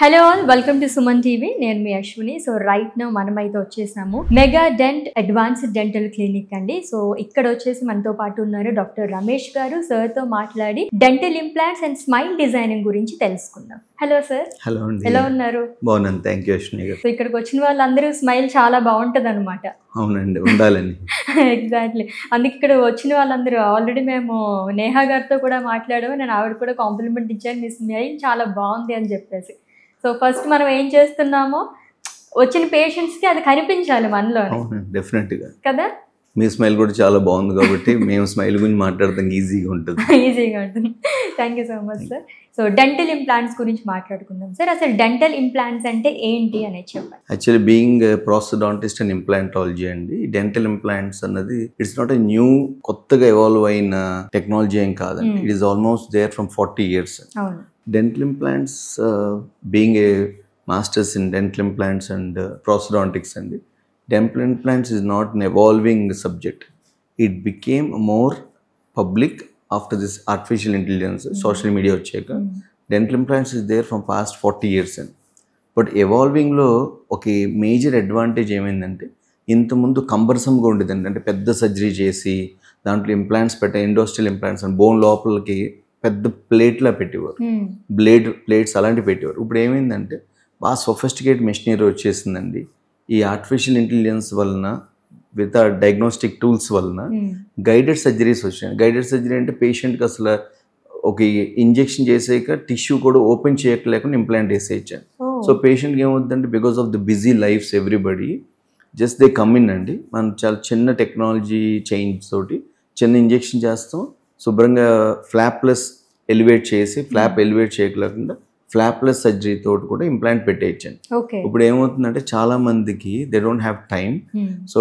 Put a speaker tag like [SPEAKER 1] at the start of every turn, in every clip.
[SPEAKER 1] Hello all, welcome to Suman TV. నేను మీ Ashwini. So right now మనమైతే వచ్చేసాము Mega Dent advanced dental clinic అండి. సో ఇక్కడ వచ్చేసి మనతో పాటు ఉన్నారు డాక్టర్ రమేష్ గారు. సార్తో మాట్లాడి dental implants and smile designing గురించి తెలుసుకుందాం. Hello sir.
[SPEAKER 2] హలో అండి,
[SPEAKER 1] ఎలా ఉన్నారు?
[SPEAKER 2] బాగున్నాను, థ్యాంక్ యూ అశ్విని గారు.
[SPEAKER 1] సో ఇక్కడికి వచ్చిన వాళ్ళందరూ స్మైల్ చాలా బాగుంటుంది అనమాట.
[SPEAKER 2] అవునండి, ఉండాలని.
[SPEAKER 1] ఎగ్జాక్ట్లీ, అందుకే ఇక్కడ వచ్చిన వాళ్ళందరూ ఆల్రెడీ మేము నేహా గారితో కూడా మాట్లాడాము. నేను ఆవిడ కూడా కాంప్లిమెంట్ ఇచ్చాను, మీ స్మైల్ చాలా బాగుంది అని చెప్పేసి. సో ఫస్ట్ మనం ఏం చేస్తున్నామో వచ్చిన పేషెంట్స్కి అది కనిపించాలి మనలో.
[SPEAKER 2] డెఫినెట్గా
[SPEAKER 1] కదా,
[SPEAKER 2] మీ స్మైల్ కూడా చాలా బాగుంది కాబట్టి మేము స్మైల్ గురించి మాట్లాడతాం ఈజీగా ఉంటుంది.
[SPEAKER 1] Thank you so much sir. So dental implants గురించి మాట్లాడుకుందాం సార్. అసలు డెంటల్ ఇంప్లాంట్స్ అంటే ఏంటి అనేది చెప్పండి.
[SPEAKER 2] Actually being prosthodontist and implantology అండి, డెంటల్ ఇంప్లాంట్స్ అన్నది ఇట్స్ నాట్ ఎ న్యూ, కొత్తగా ఎవాల్వ్ అయిన టెక్నాలజీ ఏం కాదండి. It is almost there from 40 years.
[SPEAKER 1] అవును.
[SPEAKER 2] Dental implants, being a masters in dental implants and prosthodontics, and dental implants is not an evolving subject. It became more public after this artificial intelligence, social media వచ్చాక. Dental implants is there from past 40 years. But evolving లో ఒక major advantage ఏమైందంటే, ఇంతకుముందు కంబర్సమ్గా ఉండేదండి. అంటే పెద్ద surgery చేసి దాంట్లో ఇంప్లాంట్స్ పెట్టే ఇండస్ట్రియల్ ఇంప్లాంట్స్ అని బోన్ లోపలికి పెద్ద ప్లేట్లా పెట్టేవారు, ప్లేట్స్ అలాంటివి పెట్టేవారు. ఇప్పుడు ఏమైందంటే బాగా సొఫిస్టికేట్ మెషినరీ వచ్చేసిందండి. ఈ ఆర్టిఫిషియల్ ఇంటెలిజెన్స్ వలన, విత్ ఆ డయాగ్నోస్టిక్ టూల్స్ వలన గైడెడ్ సర్జరీస్ వచ్చాయి. గైడెడ్ సర్జరీ అంటే పేషెంట్కి అసలు ఒక ఇంజెక్షన్ చేసాక టిష్యూ కూడా ఓపెన్ చేయలేకుండా ఇంప్లాంట్ వేసేయచ్చాను. సో పేషెంట్కి ఏమవుతుందంటే, because of the busy lifes everybody just they come in అండి. మనం చాలా చిన్న టెక్నాలజీ చేంజ్ తోటి చిన్న ఇంజెక్షన్ చేస్తాం, శుభ్రంగా ఫ్లాప్లెస్ ఎలివేట్ చేసి, ఫ్లాప్ ఎలివేట్ చేయలేకుండా ఫ్లాప్లెస్ సర్జరీ తోటి కూడా ఇంప్లాంట్ పెట్టేయచ్చండి. ఇప్పుడు ఏమవుతుందంటే చాలా మందికి they don't have time. So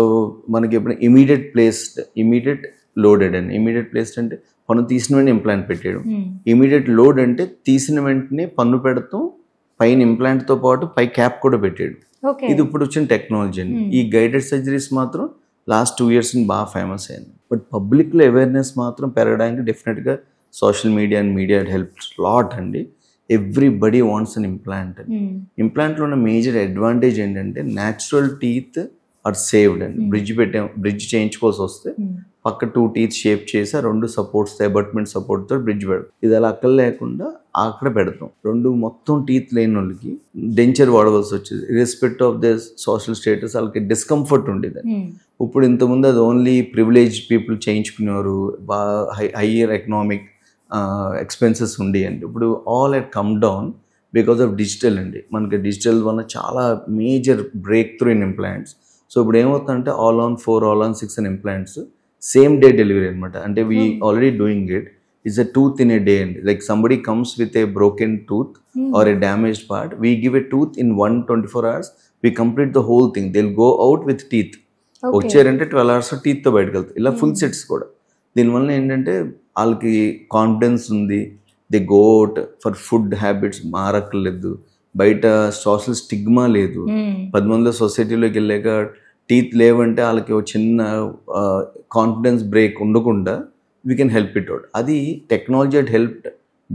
[SPEAKER 2] మనకి ఎప్పుడు ఇమీడియట్ లోడెడ్ అండి. ఇమీడియట్ ప్లేస్డ్ అంటే పన్ను తీసిన వెంటనే ఇంప్లాంట్ పెట్టేయడం. ఇమీడియట్ లోడ్ అంటే తీసిన వెంటనే పన్ను పెడతాం, పైన ఇంప్లాంట్తో పాటు పై క్యాప్ కూడా పెట్టేయడం. ఇది ఇప్పుడు వచ్చిన టెక్నాలజీ అండి. ఈ గైడెడ్ సర్జరీస్ మాత్రం లాస్ట్ 2 years బాగా ఫేమస్ అయింది. బట్ పబ్లిక్లో అవేర్నెస్ మాత్రం పెరగడానికి డెఫినెట్గా social media and media helps lot అండి. ఎవ్రీబడి వాంట్స్ అన్ ఇంప్లాంట్. ఇంప్లాంట్లో ఉన్న మేజర్ అడ్వాంటేజ్ ఏంటంటే, న్యాచురల్ టీత్ ఆర్ సేవ్డ్ అండి. బ్రిడ్జ్ చేయించుకోవాల్సి వస్తే పక్క 2 teeth షేప్ చేసి ఆ 2 సపోర్ట్స్, అబట్మెంట్ సపోర్ట్తో బ్రిడ్జ్ పెడతాం. ఇది అలా అక్కడ లేకుండా అక్కడ పెడతాం. 2 మొత్తం టీత్ లేని వాళ్ళకి డెంచర్ వాడవలసి వచ్చేది. ఇర్రెస్పెక్ట్ ఆఫ్ ద సోషల్ స్టేటస్ వాళ్ళకి డిస్కంఫర్ట్ ఉండేది. ఇప్పుడు ఇంతకుముందు అది ఓన్లీ ప్రివిలేజ్ పీపుల్ చేయించుకునేవారు, బాగా హయ్యర్ ఎకనామిక్ ఎక్స్పెన్సెస్ ఉండి అండి. ఇప్పుడు all at come down because of digital అండి. మనకి డిజిటల్ వల్ల చాలా major break through in implants. So ఇప్పుడు ఏమవుతుందంటే all on 4, all on 6 అని ఇంప్లాంట్స్ సేమ్ డే డెలివరీ అనమాట. అంటే we already doing it. It's a tooth in a day అండి. Like somebody comes with a broken tooth or a damaged part, we give a tooth in 124 hours. We complete the whole thing. They will go out with teeth. వచ్చారంటే 12 hours టీత్తో బయటకు వెళ్తారు. ఇలా full sets కూడా. దీనివల్ల ఏంటంటే వాళ్ళకి confidence ఉంది. They go out for food habits మారక్కర్లేదు. బయట సోషల్ స్టిగ్మా లేదు. 10 మందిలో సొసైటీలోకి వెళ్ళాక టీత్ లేవంటే వాళ్ళకి ఒక చిన్న కాన్ఫిడెన్స్ బ్రేక్ ఉండకుండా we can help it out. అది technology at help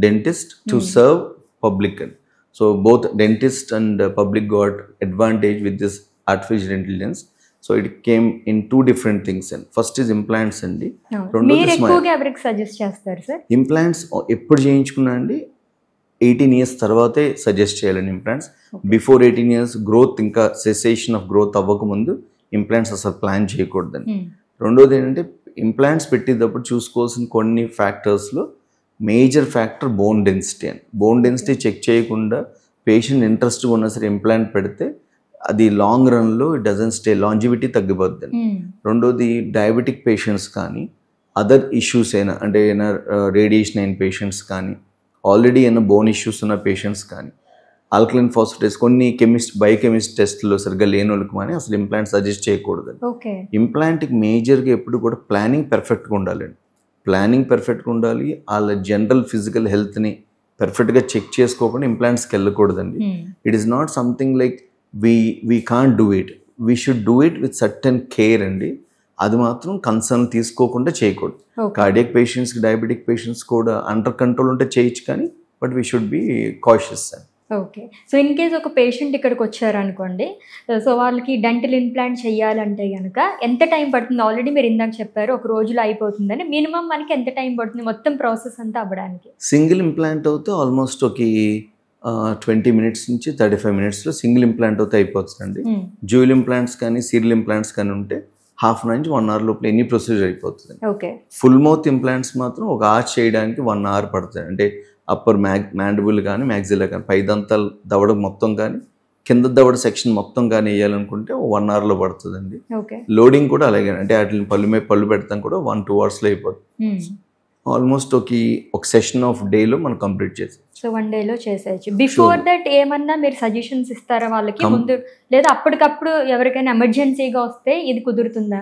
[SPEAKER 2] dentist to serve public. And so both dentist and public got advantage with this artificial intelligence. So it came in 2 different things. And first is implants అండి. Implants ఎప్పుడు చేయించుకున్నా అండి, 18 years తర్వాతే suggest చేయాలండి implants. Before 18 years growth, ఇంకా cessation of growth అవ్వకముందు implants అసలు plan చేయకూడదండి. రెండోది ఏంటంటే, ఇంప్లాంట్స్ పెట్టేటప్పుడు చూసుకోవాల్సిన కొన్ని ఫ్యాక్టర్స్లో మేజర్ ఫ్యాక్టర్ బోన్ డెన్సిటీ అండి. బోన్ డెన్సిటీ చెక్ చేయకుండా పేషెంట్ ఇంట్రెస్ట్గా ఉన్నా సరే ఇంప్లాంట్ పెడితే అది లాంగ్ రన్లో ఇట్ డజంట్ స్టే, లాంజివిటీ తగ్గిపోద్దండి. రెండోది డయాబెటిక్ పేషెంట్స్ కానీ, అదర్ ఇష్యూస్ అయినా అంటే ఏమైనా రేడియేషన్ అయిన పేషెంట్స్ కానీ, ఆల్రెడీ ఏమైనా బోన్ ఇష్యూస్ ఉన్న పేషెంట్స్ కానీ, ఆల్కలైన్ ఫాస్ఫేటేస్ కొన్ని బయోకెమిస్ట్ టెస్ట్లో సరిగ్గా లేని వాళ్ళకి కానీ అసలు ఇంప్లాంట్ సజెస్ట్ చేయకూడదండి. ఇంప్లాంట్కి మేజర్గా ఎప్పుడు కూడా ప్లానింగ్ పర్ఫెక్ట్గా ఉండాలండి. ప్లానింగ్ పర్ఫెక్ట్గా ఉండాలి. వాళ్ళ జనరల్ ఫిజికల్ హెల్త్ని పర్ఫెక్ట్గా చెక్ చేసుకోకుండా ఇంప్లాంట్స్కి వెళ్ళకూడదండి. It is not something like we can't do it. We should do it with certain care అండి. అది మాత్రం కన్సర్న్ తీసుకోకుండా చేయకూడదు. కార్డియాక్ పేషెంట్స్కి, డయాబెటిక్ పేషెంట్స్ కూడా అండర్ కంట్రోల్ ఉంటే చేయొచ్చు కానీ, but we should be cautious.
[SPEAKER 1] Okay. So in case ఒక పేషెంట్ ఇక్కడికి వచ్చారనుకోండి, సో వాళ్ళకి డెంటల్ ఇంప్లాంట్ చేయాలంటే గనక ఎంత టైం పడుతుంది? ఆల్రెడీ మీరు ఇందాక చెప్పారు ఒక రోజులో అయిపోతుందని. మినిమమ్ మనకి ఎంత టైం పడుతుంది మొత్తం ప్రాసెస్ అంతా అవ్వడానికి?
[SPEAKER 2] సింగిల్ ఇంప్లాంట్ అవుతే ఆల్మోస్ట్ ఒక 20 minutes నుంచి 35 minutesలో సింగిల్ ఇంప్లాంట్ అవుతే అయిపోతుందండి. డ్యూయల్ ఇంప్లాంట్స్ కానీ సీరియల్ ఇంప్లాంట్స్ కానీ ఉంటే హాఫ్ అన్ అవర్ నుంచి 1 hour లోపల ఎన్ని ప్రొసీజర్ అయిపోతుంది.
[SPEAKER 1] ఓకే.
[SPEAKER 2] ఫుల్ మౌత్ ఇంప్లాంట్స్ మాత్రం ఒక ఆర్చ్ చేయడానికి 1 hour పడుతుంది. అంటే అప్పర్ మ్యాండిబుల్ కానీ మ్యాక్సిలా కానీ పైదంతాలు దవడ మొత్తం కానీ కింద దవడ సెక్షన్ మొత్తం కానీ వేయాలనుకుంటే 1 hourలో పడుతుందండి.
[SPEAKER 1] ఓకే.
[SPEAKER 2] లోడింగ్ కూడా అలాగే, అంటే వాటిని పళ్ళు పెడతాం కూడా 1-2 hours అయిపోతుంది. ఆల్మోస్ట్ ఒక సెషన్ ఆఫ్ డేలో మనం కంప్లీట్ చేసి
[SPEAKER 1] సో 1 dayలో చేసేయచ్చు. బిఫోర్ దట్ ఏమన్నా మీరు సజెషన్స్ ఇస్తారా వాళ్ళకి ముందు, లేదా అప్పటికప్పుడు ఎవరికైనా ఎమర్జెన్సీగా వస్తే ఇది కుదురుతుందా?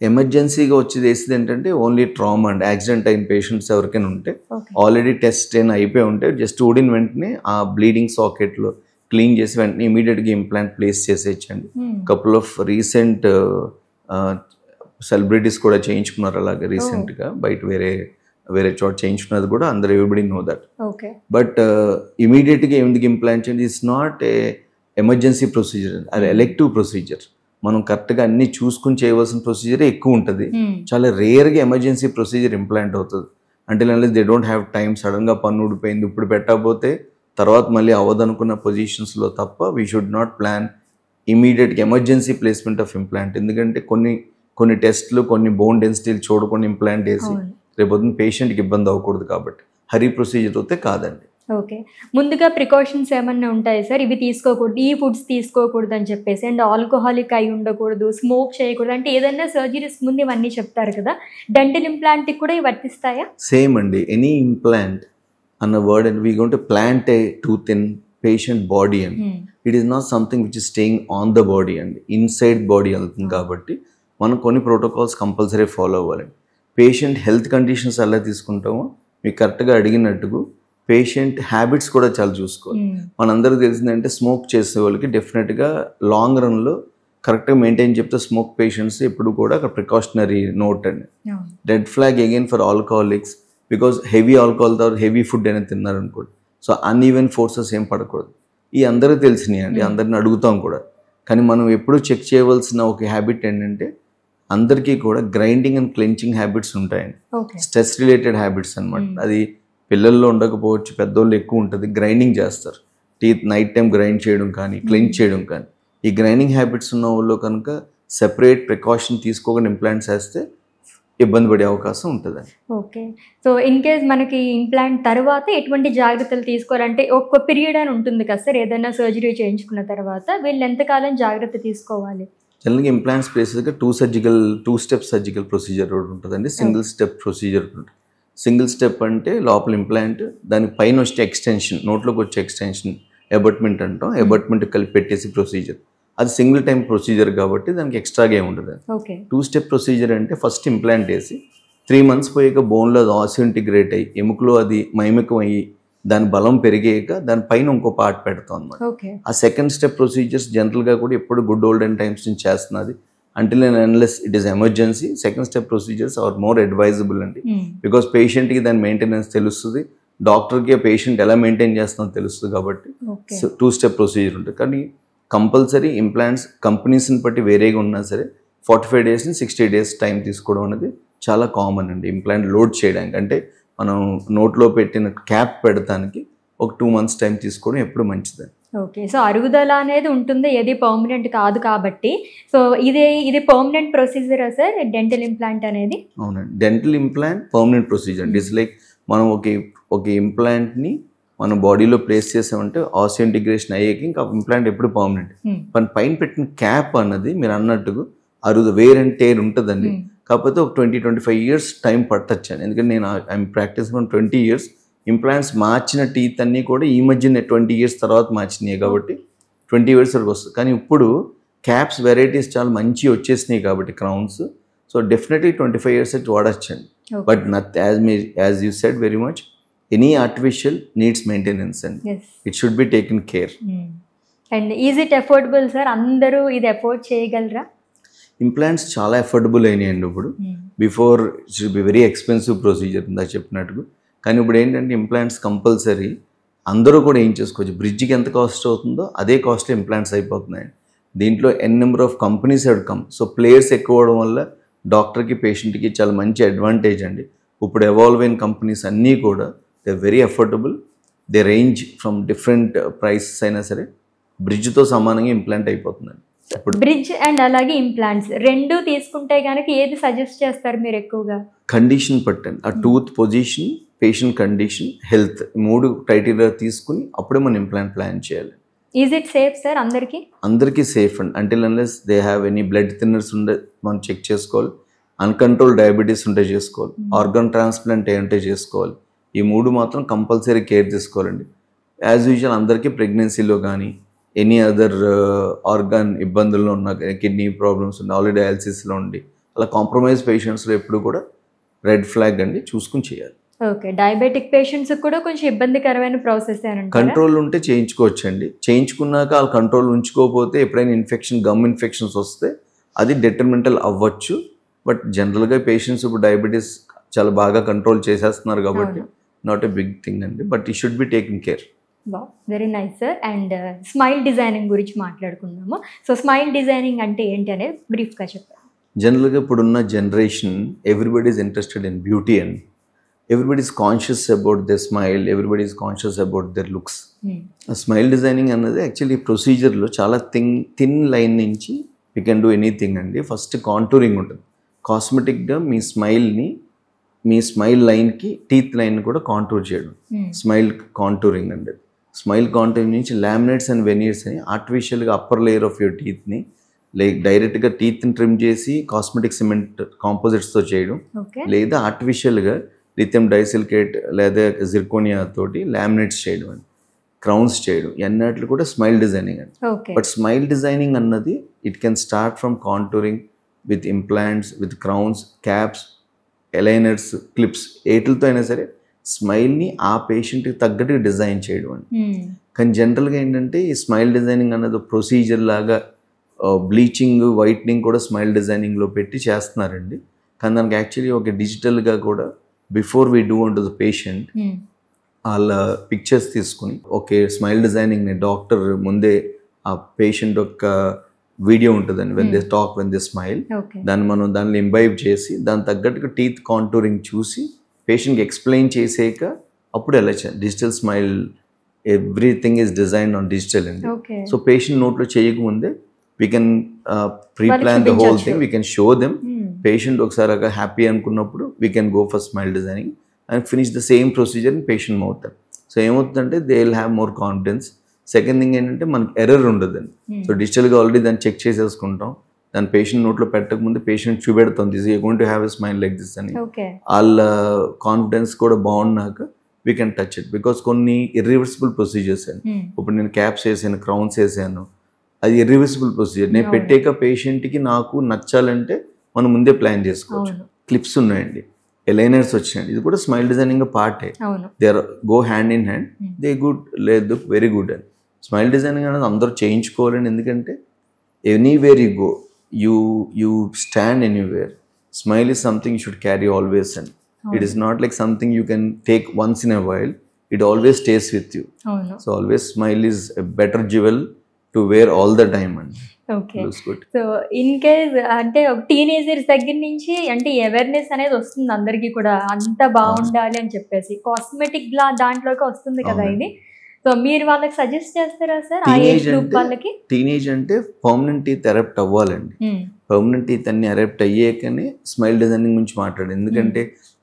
[SPEAKER 2] ఎమర్జెన్సీగా వచ్చేది వేసేది ఏంటంటే ఓన్లీ ట్రామా అండ్ యాక్సిడెంట్ అయిన పేషెంట్స్ ఎవరికైనా ఉంటే ఆల్రెడీ టెస్ట్ అయినా అయిపోయి ఉంటే జస్ట్ ఊడిన వెంటనే ఆ బ్లీడింగ్ సాకెట్లో క్లీన్ చేసి వెంటనే ఇమీడియట్గా ఇంప్లాంట్ ప్లేస్ చేసేయచ్చండి. కపుల్ ఆఫ్ రీసెంట్ సెలబ్రిటీస్ కూడా చేయించుకున్నారు అలాగే రీసెంట్గా, బయట వేరే చోట చేయించుకున్నది కూడా అందరు ఎవ్రీబడి నో దట్. బట్ ఇమీడియట్గా ఎందుకు ఇంప్లాంట్ చేయండి, it's not a emergency procedure, అది ఎలెక్టివ్ ప్రొసీజర్. మనం కరెక్ట్గా అన్ని చూసుకుని చేయవలసిన ప్రొసీజరే ఎక్కువ ఉంటుంది. చాలా రేర్గా ఎమర్జెన్సీ ప్రొసీజర్ ఇంప్లాంట్ అవుతుంది. అంటే దే డోంట్ హ్యావ్ టైం, సడన్గా పన్ను ఊడిపోయింది ఇప్పుడు పెట్టకపోతే తర్వాత మళ్ళీ అవ్వదనుకున్న పొజిషన్స్లో తప్ప వీ షుడ్ నాట్ ప్లాన్ ఇమీడియట్గా ఎమర్జెన్సీ ప్లేస్మెంట్ ఆఫ్ ఇంప్లాంట్. ఎందుకంటే కొన్ని టెస్ట్లు కొన్ని బోన్ డెన్సిటీలు చూడకుండా ఇంప్లాంట్ వేసి రేపొద్దున పేషెంట్కి ఇబ్బంది అవ్వకూడదు కాబట్టి హరీ ప్రొసీజర్ అయితే కాదండి.
[SPEAKER 1] ఓకే. ముందుగా ప్రికాషన్స్ ఏమన్నా ఉంటాయి సార్? ఇవి తీసుకోకూడదు, ఈ ఫుడ్స్ తీసుకోకూడదు అని చెప్పేసి, అండ్ ఆల్కహాలిక్ అయి ఉండకూడదు, స్మోక్ చేయకూడదు, అంటే ఏదైనా సర్జరీస్ ముందు ఇవన్నీ చెప్తారు కదా, డెంటల్ ఇంప్లాంట్కి కూడా ఇవి వర్తిస్తాయా?
[SPEAKER 2] సేమ్ అండి. ఎనీ ఇంప్లాంట్ అన్న word and we going to plant A tooth in patient body and it is not something which is staying on the body and inside body వెళ్తుంది. కాబట్టి మనం కొన్ని ప్రోటోకాల్స్ కంపల్సరీ ఫాలో అవ్వాలండి. Patient health conditions ఎలా తీసుకుంటామో మీకు కరెక్ట్గా అడిగినట్టుగా పేషెంట్ హ్యాబిట్స్ కూడా చాలా చూసుకోవాలి. మనందరికీ తెలిసిందంటే స్మోక్ చేసే వాళ్ళకి డెఫినెట్గా లాంగ్ రన్లో కరెక్ట్గా మెయింటైన్ చెప్తే స్మోక్ పేషెంట్స్ ఎప్పుడు కూడా అక్కడ ప్రికాషనరీ నోట్ అండి. Red flag again for alcoholics, because heavy alcohol తర్వాత హెవీ ఫుడ్ అనేది తిన్నారనుకోండి, సో అన్ఈవెన్ ఫోర్సెస్ ఏం పడకూడదు. ఈ అందరికీ తెలిసినాయి అండి, అందరిని అడుగుతాం కూడా. కానీ మనం ఎప్పుడు చెక్ చేయవలసిన ఒక హ్యాబిట్ ఏంటంటే అందరికీ కూడా గ్రైండింగ్ అండ్ క్లెంచింగ్ హ్యాబిట్స్ ఉంటాయండి. స్ట్రెస్ రిలేటెడ్ హ్యాబిట్స్ అనమాట. అది పిల్లల్లో ఉండకపోవచ్చు, పెద్దోళ్ళు ఎక్కువ ఉంటుంది. గ్రైండింగ్ చేస్తారు, టీత్ నైట్ టైం గ్రైండ్ చేయడం కానీ క్లెంచ్ చేయడం కానీ. ఈ గ్రైండింగ్ హ్యాబిట్స్ ఉన్న వాళ్ళు కనుక సెపరేట్ ప్రికాషన్ తీసుకోకుండా ఇంప్లాంట్స్ వేస్తే ఇబ్బంది పడే అవకాశం ఉంటుందండి.
[SPEAKER 1] ఓకే. సో ఇన్ కేస్ మనకి ఇంప్లాంట్ తర్వాత ఎటువంటి జాగ్రత్తలు తీసుకోవాలంటే ఒక పీరియడ్ అని ఉంటుంది కదా సార్, ఏదైనా సర్జరీ చేయించుకున్న తర్వాత వీళ్ళు ఎంతకాలం జాగ్రత్త తీసుకోవాలి?
[SPEAKER 2] జనరల్గా ఇంప్లాంట్స్ ప్లేసెస్గా 2 స్టెప్ సర్జికల్ ప్రొసీజర్ ఉంటుందండి. సింగిల్ స్టెప్ ప్రొసీజర్ ఉంటుంది. సింగిల్ స్టెప్ అంటే లోపల ఇంప్లాంట్, దాని పైన వచ్చే ఎక్స్టెన్షన్, నోట్లోకి వచ్చే ఎక్స్టెన్షన్ ఎబట్మెంట్ అంటాం, ఎబట్మెంట్ కలిపి పెట్టేసి ప్రొసీజర్. అది సింగిల్ టైం ప్రొసీజర్ కాబట్టి దానికి ఎక్స్ట్రాగా ఏమి ఉండదు. 2 స్టెప్ ప్రొసీజర్ అంటే ఫస్ట్ ఇంప్లాంట్ వేసి 3 months పోయాక బోన్లో అది ఆసియోఇంటిగ్రేట్ అయ్యి ఎముకలో అది మైమికం అయ్యి దాని బలం పెరిగాక దానిపైన ఇంకో పార్ట్ పెడతాం అనమాట. ఆ సెకండ్ స్టెప్ ప్రొసీజర్స్ జనరల్గా కూడా ఎప్పుడు గుడ్ ఓల్డెన్ టైమ్స్ నుంచి చేస్తున్నది. Until and unless it is emergency second step procedures are more advisable అండి. బికాస్ పేషెంట్కి దాని మెయింటెనెన్స్ తెలుస్తుంది, డాక్టర్కి పేషెంట్ ఎలా మెయింటైన్ చేస్తుందో తెలుస్తుంది. కాబట్టి 2 స్టెప్ ప్రొసీజర్ ఉంటుంది. కానీ కంపల్సరీ ఇంప్లాంట్స్ కంపెనీస్ని బట్టి వేరేగా ఉన్నా సరే 45 days నుంచి 60 days టైం తీసుకోవడం అనేది చాలా కామన్ అండి. ఇంప్లాంట్ లోడ్ చేయడానికి అంటే మనం నోట్లో పెట్టిన క్యాప్ పెడతానికి ఒక 2 months టైం తీసుకోవడం ఎప్పుడు మంచిదండి.
[SPEAKER 1] ఓకే. సో అరుగుదల అనేది ఉంటుంది, ఏది పర్మనెంట్ కాదు కాబట్టి. సో ఇది పర్మనెంట్ ప్రొసీజరా సార్ డెంటల్ ఇంప్లాంట్ అనేది? అవునండి,
[SPEAKER 2] dental implant permanent procedure. It's like మనం ఒక ఇంప్లాంట్ని మన బాడీలో ప్లేస్ చేసామంటే ఆసియోఇంటిగ్రేషన్ అయ్యాక ఇంకా ఇంప్లాంట్ ఎప్పుడు పర్మనెంట్. మన పైన పెట్టిన క్యాప్ అన్నది మీరు అన్నట్టుగా వేర్ అండ్ టేర్ ఉంటుందండి. కాకపోతే ఒక 20-25 years టైం పట్టచ్చండి. ఎందుకంటే నేను I'm practice for 20 years. Implants మార్చిన టీత్ అన్నీ కూడా ఈ మధ్యన 20 years తర్వాత మార్చినాయి కాబట్టి 20 years వరకు వస్తుంది. కానీ ఇప్పుడు క్యాప్స్ వెరైటీస్ చాలా మంచి వచ్చేసినాయి కాబట్టి క్రౌన్స్, సో డెఫినెట్లీ 25 years అయితే వాడచ్చండి. But not as you said very much, any artificial needs maintenance and it should be taken care.
[SPEAKER 1] And is it affordable sir? అందరూ ఇది అఫోర్డ్ చేయగలరా?
[SPEAKER 2] ఇంప్లాంట్స్ చాలా అఫోర్డబుల్ అయినాయండి. ఇప్పుడు before it should be very expensive procedure ఇందా చెప్పినట్టుగా. కానీ ఇప్పుడు ఏంటంటే ఇంప్లాంట్స్ కంపల్సరీ అందరూ కూడా ఏం చేసుకోవచ్చు, బ్రిడ్జ్కి ఎంత కాస్ట్ అవుతుందో అదే కాస్ట్లో ఇంప్లాంట్స్ అయిపోతున్నాయి. దీంట్లో number of companies head come. So players ఎక్కువ అవడం వల్ల డాక్టర్కి పేషెంట్కి చాలా మంచి అడ్వాంటేజ్ అండి. ఇప్పుడు ఎవాల్వ్ అయిన కంపెనీస్ అన్నీ కూడా they very affordable, they range from different prices అయినా సరే బ్రిడ్జ్తో సమానంగా ఇంప్లాంట్ అయిపోతుందండి. ఇప్పుడు
[SPEAKER 1] బ్రిడ్జ్ అండ్ అలాగే ఇంప్లాంట్స్ రెండు తీసుకుంటే కనుక ఏది సజెస్ట్ చేస్తారు మీరు ఎక్కువగా?
[SPEAKER 2] కండిషన్ పట్టండి, ఆ tooth position, patient condition, health, 3 criteria తీసుకుని అప్పుడే మనం ఇంప్లాంట్ ప్లాన్ చేయాలి.
[SPEAKER 1] ఈజ్ ఇట్ సేఫ్ సార్ అందరికీ
[SPEAKER 2] సేఫ్ అండి. Until unless they have any blood thinners ఉండే మనం చెక్ చేసుకోవాలి, అన్కంట్రోల్ డయాబెటీస్ ఉంటే చేసుకోవాలి, ఆర్గన్ ట్రాన్స్ప్లాంట్ ఉంటే చేసుకోవాలి. ఈ 3 మాత్రం కంపల్సరీ కేర్ తీసుకోవాలండి. యాజ్ యూజువల్ అందరికీ ప్రెగ్నెన్సీలో కానీ ఎనీ అదర్ ఆర్గాన్ ఇబ్బందుల్లో ఉన్న, కిడ్నీ ప్రాబ్లమ్స్ ఉన్న, ఆల్రెడీ డయాలసిస్లో ఉండి అలా కాంప్రమైజ్ పేషెంట్స్లో ఎప్పుడు కూడా రెడ్ ఫ్లాగ్ అండి, చూసుకుని చేయాలి.
[SPEAKER 1] ఓకే, డయాబెటిక్ పేషెంట్స్ కూడా కొంచెం ఇబ్బందికరమైన ప్రాసెస్.
[SPEAKER 2] కంట్రోల్ ఉంటే చేయించుకోవచ్చు అండి. చేయించుకున్నాక ఆ కంట్రోల్ ఉంచుకోకపోతే ఎప్పుడైనా ఇన్ఫెక్షన్, గమ్ ఇన్ఫెక్షన్స్ వస్తే అది డెట్రిమెంటల్ అవ్వచ్చు. బట్ జనరల్గా పేషెంట్స్ ఇప్పుడు డయాబెటీస్ చాలా బాగా కంట్రోల్ చేసేస్తున్నారు కాబట్టి నాట్ ఎ బిగ్ థింగ్ అండి, బట్ ఈ should be taking care.
[SPEAKER 1] Very nice sir. And smile designing గురించి మాట్లాడుకుందాము. సో స్మైల్ డిజైనింగ్ అంటే ఏంటి అనేది బ్రీఫ్గా చెప్పారు.
[SPEAKER 2] జనరల్గా ఇప్పుడున్న generation everybody is interested in beauty and everybody is conscious about their smile, everybody is conscious about their looks. Smile designing అన్నది యాక్చువల్లీ ప్రొసీజర్లో చాలా థిన్ లైన్ నుంచి యూ కెన్ డూ ఎనీథింగ్ అండి. ఫస్ట్ కాంటూరింగ్ ఉంటుంది. కాస్మెటిక్గా మీ స్మైల్ లైన్కి teeth line కూడా కాంటూర్ చేయడం స్మైల్ కాంటూరింగ్ అండి. స్మైల్ కాంటూరింగ్ నుంచి లామినేట్స్ అండ్ వెనీర్స్ అని ఆర్టిఫిషియల్గా అప్పర్ లేయర్ ఆఫ్ యువర్ టీత్ని లైక్ డైరెక్ట్గా టీత్ని ట్రిమ్ చేసి కాస్మెటిక్ సిమెంట్ కాంపోజిట్స్తో చేయడం, లేదా ఆర్టిఫిషియల్గా లిథియం డైసిలికేట్ లేదా జిర్కోనియా తోటి లామినేట్స్ చేయడం అండి, క్రౌన్స్ చేయడం, అన్నట్లు కూడా స్మైల్ డిజైనింగ్ అండి. బట్ స్మైల్ డిజైనింగ్ అన్నది it can start from contouring with implants, with crowns, caps, aligners, clips, ఏటిలతో అయినా సరే స్మైల్ని ఆ పేషెంట్కి తగ్గట్టుగా డిజైన్ చేయడం అండి. కానీ జనరల్గా ఏంటంటే ఈ స్మైల్ డిజైనింగ్ అన్నది ప్రొసీజర్ లాగా బ్లీచింగ్, వైట్నింగ్ కూడా స్మైల్ డిజైనింగ్లో పెట్టి చేస్తున్నారండి. కానీ దానికి యాక్చువల్లీ ఒక డిజిటల్గా కూడా before we do unto the patient వాళ్ళ పిక్చర్స్ తీసుకుని ఓకే స్మైల్ డిజైనింగ్ని డాక్టర్ ముందే ఆ పేషెంట్ యొక్క వీడియో ఉంటుందండి, when they talk, when they smile, దాన్ని మనం దానిలో ఇంబైబ్ చేసి దాని తగ్గట్టుగా టీత్ కాంటూరింగ్ చూసి పేషెంట్కి ఎక్స్ప్లెయిన్ చేసాక అప్పుడు ఎలా చేయాలి. Digital smile everything is designed on digital అండి. సో పేషెంట్ నోట్లో చేయకముందే we can preplan the whole thing, we can show them. Patient ఒకసారి హ్యాపీ అనుకున్నప్పుడు we can go for smile designing and finish the same procedure in patient mouth. So ఏమవుతుందంటే they will have more confidence. Second thing ఏంటంటే మనకి error ఉండదండి. So డిజిటల్గా already దాన్ని check చేసేసుకుంటాం, దాని patient నోట్లో పెట్టకముందు పేషెంట్ చూపెడతాం this you going to have a smile like this అని. వాళ్ళ కాన్ఫిడెన్స్ కూడా బాగున్నాక we can touch it. Because కొన్ని ఇర్రివర్సిబుల్ ప్రొసీజర్స్ అండి. ఇప్పుడు నేను క్యాప్స్ వేసాను, క్రౌన్స్ వేసాను, అది ఇర్రివర్సిబుల్ ప్రొసీజర్. నేను పెట్టాక పేషెంట్కి నాకు నచ్చాలంటే మనం ముందే ప్లాన్ చేసుకోవచ్చు. క్లిప్స్ ఉన్నాయండి, ఎలైనర్స్ వచ్చినాయండి, ఇది కూడా స్మైల్ డిజైనింగ్ పార్టే. They are go hand in hand, they good లేదు వెరీ గుడ్ అని. స్మైల్ డిజైనింగ్ అనేది అందరూ చేయించుకోవాలండి. ఎందుకంటే anywhere you go, you stand anywhere, smile is something you should carry always, and it is not like something you can take once in a while, it always stays with you. So always smile is a better jewel to wear all the time and looks good.
[SPEAKER 1] So in case అంటే teenagers దగ్గర నుంచి అంటే awareness అనేది వస్తుంది అందరికీ కూడా, అంత బాగుండాలి అని చెప్పేసి కాస్మెటిక్ దాంట్లోకి వస్తుంది కదా ఇది. సో మీరు వాళ్ళకి సజెస్ట్ చేస్తారా సార్ ఆ ఏజ్ గ్రూప్ వాళ్ళకి?
[SPEAKER 2] టీనేజ్ అంటే పర్మనెంట్ టీత్ ఎరప్ట్ అవ్వాలండి. పర్మనెంట్ టీత్ అన్ని ఎరప్ట్ అయ్యాకనే స్మైల్ డిజైనింగ్ గురించి మాట్లాడాలి. ఎందుకంటే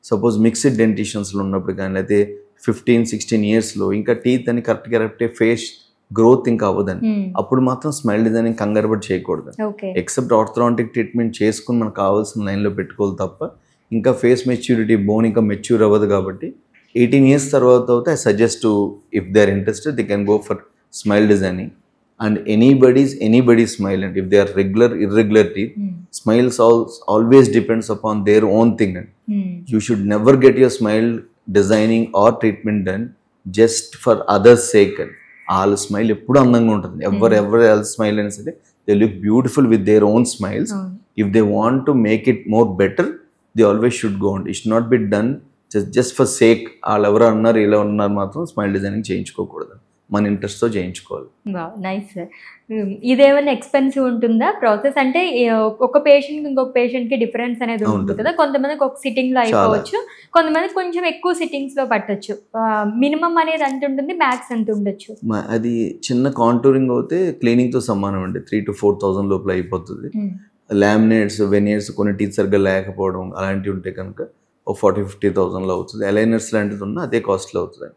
[SPEAKER 2] సపోజ్ మిక్స్డ్ డెంటిషన్స్లో ఉన్నప్పుడు కానీ లేకపోతే 15-16 ఇయర్స్లో ఇంకా టీత్ అని కరెక్ట్గా ఎరప్ట్ అయ్యే ఫేస్ గ్రోత్ ఇంకా అవ్వదండి. అప్పుడు మాత్రం స్మైల్ డిజైనింగ్ కంగారుబడి చేయకూడదు. ఎక్సెప్ట్ ఆర్థోడాంటిక్ ట్రీట్మెంట్ చేసుకుని మనకు కావాల్సిన లైన్లో పెట్టుకోవాలి తప్ప ఇంకా ఫేస్ మెచ్యూరిటీ, బోన్ ఇంకా మెచ్యూర్ అవ్వదు. కాబట్టి 18 years తర్వాత I suggest to, if they are interested, they can go for smile designing. And anybody's smile, and if they are regular, irregular teeth, smiles always depends upon their own thing. You should never get your smile designing or treatment done just for others' sake. All smile eppudu andanga untundi. Ever else smile and say they look beautiful with their own smiles. If they want to make it more better, they always should go on. It should not be done just for sake వాళ్ళు ఎవరు అన్నారు ఇలా ఉన్నారు మాత్రం smile designing చేయించుకోకూడదు, మన ఇంట్రెస్ట్తో చేయించుకోవాలి.
[SPEAKER 1] Nice sir. ఇదేమైనా ఎక్స్పెన్సివ్ ఉంటుందా ప్రాసెస్? అంటే ఒక పేషెంట్కి ఇంకొక పేషెంట్కి డిఫరెన్స్ అనేది ఉంటుంది కదా, కొంతమందికి ఒక సిట్టింగ్లో అయిపోవచ్చు, కొంతమందికి కొంచెం ఎక్కువ సిట్టింగ్స్లో పట్టచ్చు. మినిమం అనేది ఎంత ఉంటుంది, మ్యాక్స్ ఎంత ఉండొచ్చు?
[SPEAKER 2] అది చిన్న కాంటూరింగ్ అయితే క్లీనింగ్తో సమానం అండి, 3,000 to 4,000 లోపల అయిపోతుంది. లామినేట్స్, వెనియర్స్ కొన్ని టీత్ సరిగ్గా లేకపోవడం అలాంటివి ఉంటే కనుక ఒక 40,000-50,000లో అవుతుంది. అలైనర్స్ లాంటిది ఉన్నా అదే కాస్ట్లో అవుతుంది.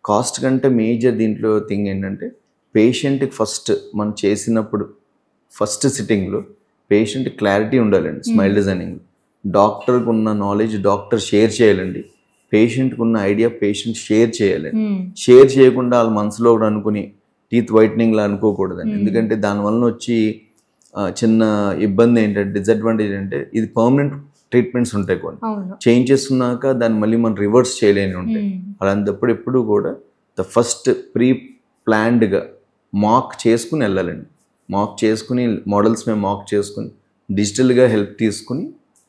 [SPEAKER 2] కాస్ట్ కంటే మేజర్ దీంట్లో థింగ్ ఏంటంటే పేషెంట్కి ఫస్ట్ మనం చేసినప్పుడు ఫస్ట్ సిట్టింగ్లో పేషెంట్ క్లారిటీ ఉండాలండి. స్మైల్ డిజైనింగ్ డాక్టర్కి ఉన్న నాలెడ్జ్ డాక్టర్ షేర్ చేయాలండి, పేషెంట్కి ఉన్న ఐడియా పేషెంట్ షేర్ చేయాలండి. షేర్ చేయకుండా వాళ్ళ మనసులో కూడా అనుకుని టీత్ వైట్నింగ్లా అనుకోకూడదండి. ఎందుకంటే దానివల్ల వచ్చి చిన్న ఇబ్బంది ఏంటంటే, డిసడ్వాంటేజ్ అంటే ఇది పర్మనెంట్ ట్రీట్మెంట్స్ ఉంటాయి, కొన్ని చేంజ్ చేస్తున్నాక దాన్ని మళ్ళీ మనం రివర్స్ చేయలేని ఉంటాయి. అలాంటప్పుడు ఎప్పుడు కూడా ఫస్ట్ ప్రీ ప్లాన్డ్గా మాక్ చేసుకుని వెళ్ళాలండి. మాక్ చేసుకుని మోడల్స్ మేము మాక్ చేసుకుని డిజిటల్గా హెల్ప్ తీసుకుని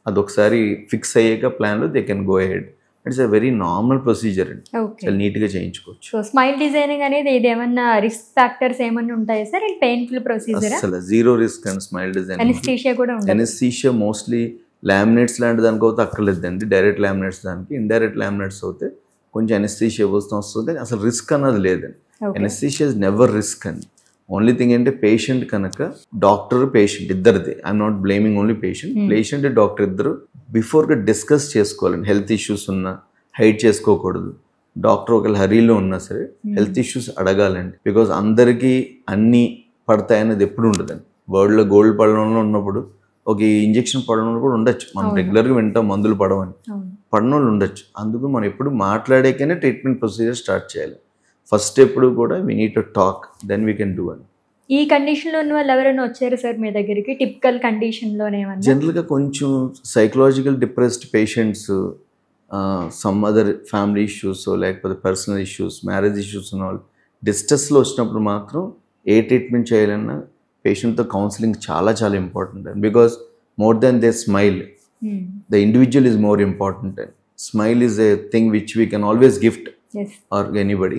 [SPEAKER 2] అదొకసారి ఫిక్స్ అయ్యాక ప్లాన్లో they can go ahead. It's a very normal procedure అండి, చాలా నీట్గా చేయించుకోవచ్చు.
[SPEAKER 1] సో స్మైల్ డిజైనింగ్ అనేది ఇది ఏమన్నా రిస్క్ ఫ్యాక్టర్స్ ఏమన్నా ఉంటాయి సార్? Painful procedure?
[SPEAKER 2] అసలు జీరో రిస్క్ అండి స్మైల్ డిజైనింగ్.
[SPEAKER 1] అనెస్థీషియా కూడా ఉంటుంది?
[SPEAKER 2] అనెస్థీషియా మోస్ట్లీ లామినేట్స్ లాంటి దానికి అయితే అక్కర్లేదండి, డైరెక్ట్ లామినేట్స్ దానికి. ఇండైరెక్ట్ లామినేట్స్ అయితే కొంచెం అనెస్థీషియా వస్తుంది, అసలు రిస్క్ అన్నది లేదండి. అనెస్థీషియా ఇస్ నెవర్ రిస్క్ అండి. ఓన్లీ థింగ్ ఏంటంటే పేషెంట్ కనుక డాక్టర్ పేషెంట్ ఇద్దరిది, I'm not blaming only patient, patient doctor ఇద్దరు బిఫోర్గా డిస్కస్ చేసుకోవాలండి. హెల్త్ ఇష్యూస్ ఉన్నా హైడ్ చేసుకోకూడదు. డాక్టర్ ఒకవేళ హరీలో ఉన్నా సరే హెల్త్ ఇష్యూస్ అడగాలండి. బికాజ్ అందరికీ అన్నీ పడతాయనేది ఎప్పుడు ఉండదండి. వరల్డ్లో గోల్డ్ పడడంలో ఉన్నప్పుడు ఒక ఇంజెక్షన్ పడడం కూడా ఉండొచ్చు, మనం రెగ్యులర్గా వింటాం మందులు పడవని, పడిన వాళ్ళు ఉండొచ్చు. అందుకు మనం ఎప్పుడు మాట్లాడాకనే ట్రీట్మెంట్ ప్రొసీజర్ స్టార్ట్ చేయాలి. ఫస్ట్ ఎప్పుడు కూడా we need to talk, then we can do అని.
[SPEAKER 1] ఈ కండిషన్లో ఉన్న వాళ్ళు ఎవరైనా వచ్చారు సార్ మీ దగ్గరికి? టిపికల్ కండిషన్లోనే
[SPEAKER 2] జనరల్గా కొంచెం psychological depressed patients, some other family issues లేకపోతే పర్సనల్ ఇష్యూస్, మ్యారేజ్ ఇష్యూస్ ఉన్న వాళ్ళు డిస్ట్రెస్లో వచ్చినప్పుడు మాత్రం ఏ ట్రీట్మెంట్ చేయాలన్నా పేషెంట్తో కౌన్సిలింగ్ చాలా చాలా important and because more than they smile the individual is more important and smile is a thing which we can always gift or anybody.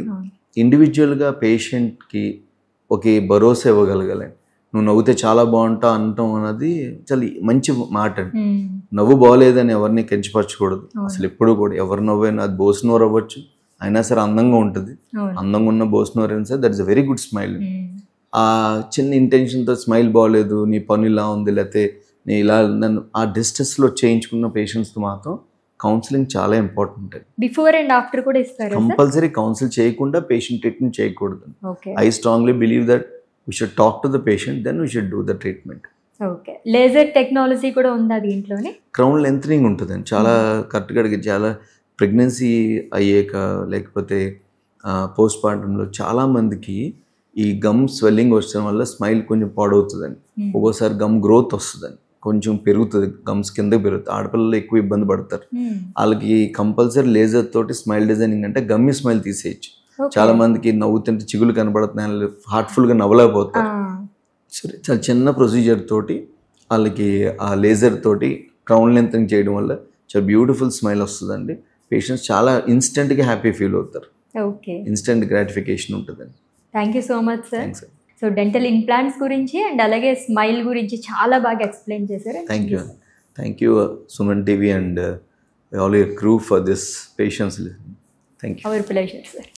[SPEAKER 2] ఇండివిజువల్గా పేషెంట్కి ఒకే భరోసా ఇవ్వగలగాలండి. నువ్వు నవ్వుతే చాలా బాగుంటావు అనటం అన్నది చాలా మంచి మాట అండి. నవ్వు బాగోలేదని ఎవరిని కించపరచకూడదు అసలు ఎప్పుడు కూడా. ఎవరు నవ్వైనా అది బోసినోరు అవ్వచ్చు, అయినా సరే అందంగా ఉంటుంది. అందంగా ఉన్న బోసినోరు అయినా సరే that is a very good smile. ఆ చిన్న ఇంటెన్షన్తో స్మైల్ బాగోలేదు, నీ పని ఇలా ఉంది, లేకపోతే నీ ఇలా నన్ను ఆ డిస్టెన్స్లో చేయించుకున్న పేషెంట్స్తో మాత్రం కౌన్సిలింగ్ చాలా ఇంపార్టెంట్.
[SPEAKER 1] బిఫోర్ అండ్ ఆఫ్టర్ కూడా ఇస్తారు
[SPEAKER 2] కంపల్సరీ. కౌన్సిల్ చేయకుండా పేషెంట్ ట్రీట్మెంట్ చేయకూడదు. I strongly believe that we should talk to the patient, then we should do the treatment.
[SPEAKER 1] Okay. Laser technology కూడా ఉందా దీంట్లోనే?
[SPEAKER 2] క్రౌన్ లెంథనింగ్ ఉంటుందండి, చాలా కరెక్ట్గా అడిగి. చాలా ప్రెగ్నెన్సీ అయ్యాక లేకపోతే పోస్ట్ పార్టంలో చాలామందికి ఈ గమ్ స్వెల్లింగ్ వచ్చడం వల్ల స్మైల్ కొంచెం పాడవుతుందండి. ఒక్కోసారి గమ్ గ్రోత్ వస్తుందండి, కొంచెం పెరుగుతుంది, గమ్స్ కింద పెరుగుతుంది. ఆడపిల్లలు ఎక్కువ ఇబ్బంది పడతారు. వాళ్ళకి కంపల్సరీ లేజర్ తోటి స్మైల్ డిజైనింగ్ అంటే గమ్మి స్మైల్ తీసేయచ్చు. చాలా మందికి నవ్వుతుంటే చిగులు కనబడుతున్నాయి, హార్ట్ఫుల్గా నవ్వలేకపోతారు. సరే, చాలా చిన్న ప్రొసీజర్ తోటి వాళ్ళకి ఆ లేజర్ తోటి క్రౌన్ లెంథనింగ్ చేయడం వల్ల చాలా బ్యూటిఫుల్ స్మైల్ వస్తుందండి. పేషెంట్స్ చాలా ఇన్స్టెంట్గా హ్యాపీ ఫీల్ అవుతారు. ఇన్స్టెంట్ గ్రాటిఫికేషన్ ఉంటుందండి.
[SPEAKER 1] Thank you so much sir. So dental implants గురించి అండ్ అలాగే స్మైల్ గురించి చాలా బాగా ఎక్స్ప్లెయిన్ చేశారు.
[SPEAKER 2] Thank you Suman TV and all your crew for this patience. Thank you.
[SPEAKER 1] Hour pleasure sir.